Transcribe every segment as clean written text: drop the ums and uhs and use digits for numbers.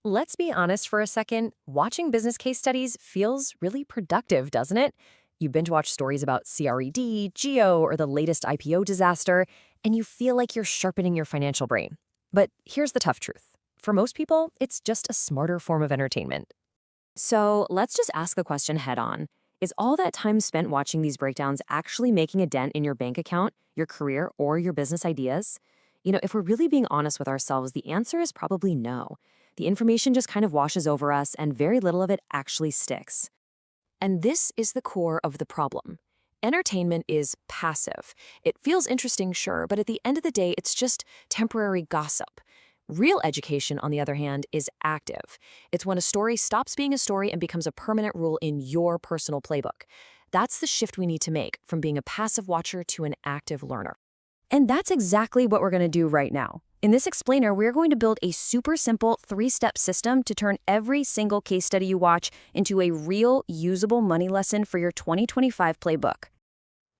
Let's be honest for a second. Watching business case studies feels really productive, doesn't it? You binge watch stories about CRED, Geo, or the latest IPO disaster, and you feel like you're sharpening your financial brain. But here's the tough truth. For most people, it's just a smarter form of entertainment. So let's just ask the question head on. Is all that time spent watching these breakdowns actually making a dent in your bank account, your career, or your business ideas? If we're really being honest with ourselves, the answer is probably no. The information just kind of washes over us, and very little of it actually sticks. And this is the core of the problem. Entertainment is passive. It feels interesting, sure, but at the end of the day, it's just temporary gossip. Real education, on the other hand, is active. It's when a story stops being a story and becomes a permanent rule in your personal playbook. That's the shift we need to make from being a passive watcher to an active learner. And that's exactly what we're going to do right now. In this explainer, we're going to build a super simple 3-step system to turn every single case study you watch into a real, usable money lesson for your 2025 playbook.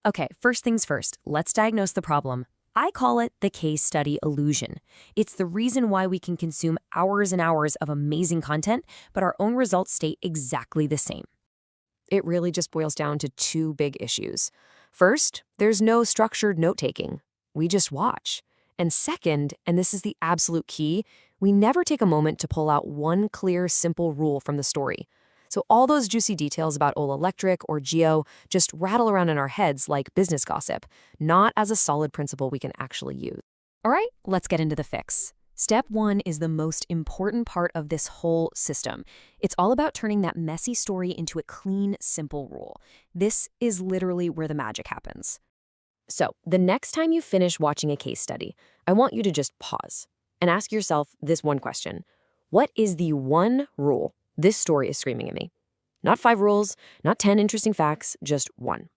Okay, first things first, let's diagnose the problem. I call it the case study illusion. It's the reason why we can consume hours and hours of amazing content, but our own results stay exactly the same. It really just boils down to two big issues. First, there's no structured note-taking. We just watch. And second, and this is the absolute key, we never take a moment to pull out one clear, simple rule from the story. So all those juicy details about Ola Electric or Geo just rattle around in our heads like business gossip, not as a solid principle we can actually use. All right, let's get into the fix. Step 1 is the most important part of this whole system. It's all about turning that messy story into a clean, simple rule. This is literally where the magic happens. So, the next time you finish watching a case study, I want you to just pause and ask yourself this one question. What is the one rule this story is screaming at me? Not 5 rules, not 10 interesting facts, just one.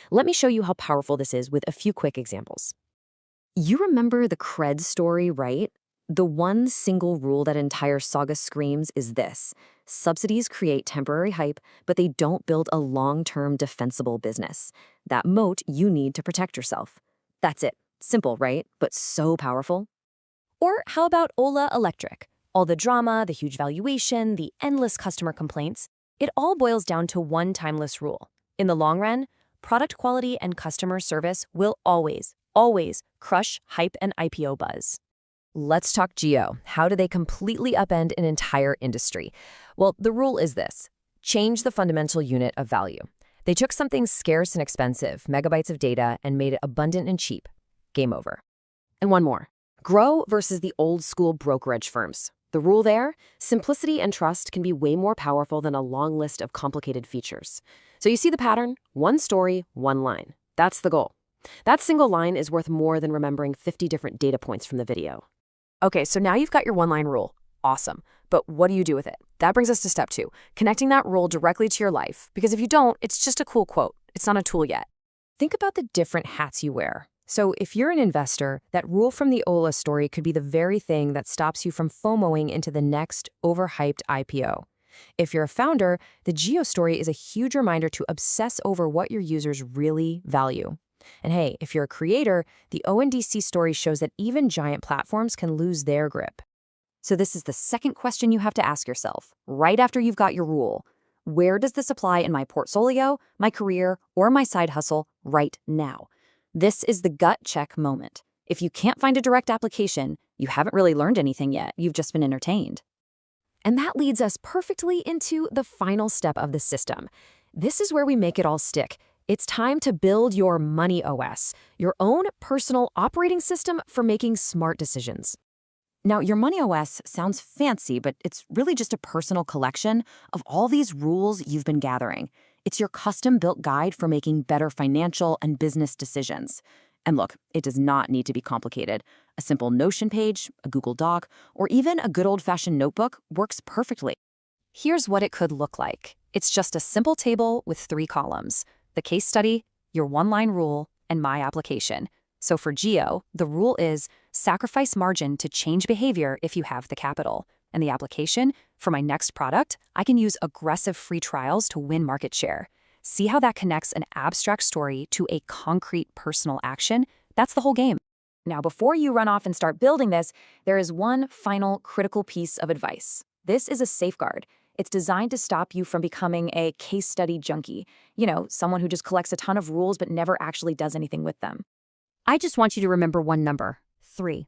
Let me show you how powerful this is with a few quick examples. You remember the CRED story, right? The one single rule that entire saga screams is this: subsidies create temporary hype, but they don't build a long-term defensible business. That moat you need to protect yourself. That's it. Simple, right? But so powerful. Or how about Ola Electric? All the drama, the huge valuation, the endless customer complaints, it all boils down to one timeless rule. In the long run, product quality and customer service will always crush hype and IPO buzz. Let's talk Geo. How do they completely upend an entire industry? Well, the rule is this: change the fundamental unit of value. They took something scarce and expensive, megabytes of data, and made it abundant and cheap. Game over. And one more. Groww versus the old school brokerage firms. The rule there: simplicity and trust can be way more powerful than a long list of complicated features. So you see the pattern? One story, one line. That's the goal. That single line is worth more than remembering 50 different data points from the video. Okay, so now you've got your one-line rule. Awesome. But what do you do with it? That brings us to step 2, connecting that rule directly to your life. Because if you don't, it's just a cool quote. It's not a tool yet. Think about the different hats you wear. So if you're an investor, that rule from the Ola story could be the very thing that stops you from FOMOing into the next overhyped IPO. If you're a founder, the Geo story is a huge reminder to obsess over what your users really value. And hey, if you're a creator, the ONDC story shows that even giant platforms can lose their grip. So this is the second question you have to ask yourself, right after you've got your rule. Where does this apply in my portfolio, my career, or my side hustle right now? This is the gut check moment. If you can't find a direct application, you haven't really learned anything yet. You've just been entertained. And that leads us perfectly into the final step of the system. This is where we make it all stick. It's time to build your Money OS, your own personal operating system for making smart decisions. Now, your Money OS sounds fancy, but it's really just a personal collection of all these rules you've been gathering. It's your custom-built guide for making better financial and business decisions. And look, it does not need to be complicated. A simple Notion page, a Google Doc, or even a good old-fashioned notebook works perfectly. Here's what it could look like. It's just a simple table with 3 columns: the case study, your one-line rule, and my application. So for Geo, the rule is sacrifice margin to change behavior if you have the capital. And the application, for my next product, I can use aggressive free trials to win market share. See how that connects an abstract story to a concrete personal action? That's the whole game. Now, before you run off and start building this, there is one final critical piece of advice. This is a safeguard. It's designed to stop you from becoming a case study junkie. Someone who just collects a ton of rules but never actually does anything with them. I just want you to remember one number: 3.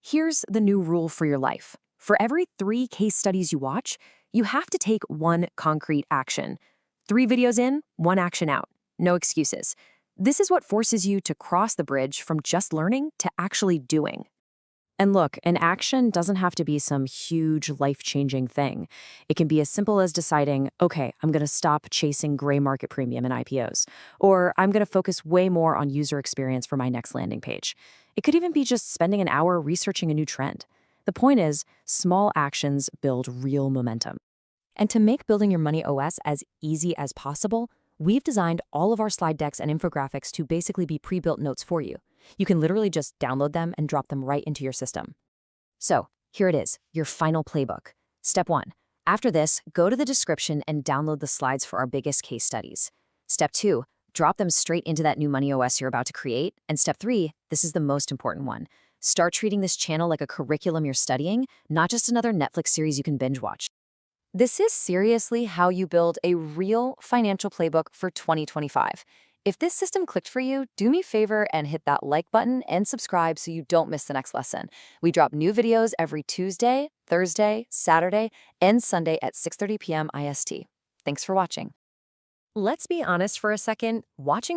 Here's the new rule for your life. For every 3 case studies you watch, you have to take 1 concrete action. 3 videos in, 1 action out. No excuses. This is what forces you to cross the bridge from just learning to actually doing. And look, an action doesn't have to be some huge, life-changing thing. It can be as simple as deciding, okay, I'm going to stop chasing gray market premium in IPOs, or I'm going to focus way more on user experience for my next landing page. It could even be just spending an hour researching a new trend. The point is, small actions build real momentum. And to make building your Money OS as easy as possible, we've designed all of our slide decks and infographics to basically be pre-built notes for you. You can literally just download them and drop them right into your system. So, here it is, your final playbook. Step 1. After this, go to the description and download the slides for our biggest case studies. Step 2. Drop them straight into that new Money OS you're about to create. And step 3, this is the most important one. Start treating this channel like a curriculum you're studying, not just another Netflix series you can binge watch. This is seriously how you build a real financial playbook for 2025. If this system clicked for you, do me a favor and hit that like button and subscribe so you don't miss the next lesson. We drop new videos every Tuesday, Thursday, Saturday, and Sunday at 6:30 p.m. IST. Thanks for watching. Let's be honest for a second. Watching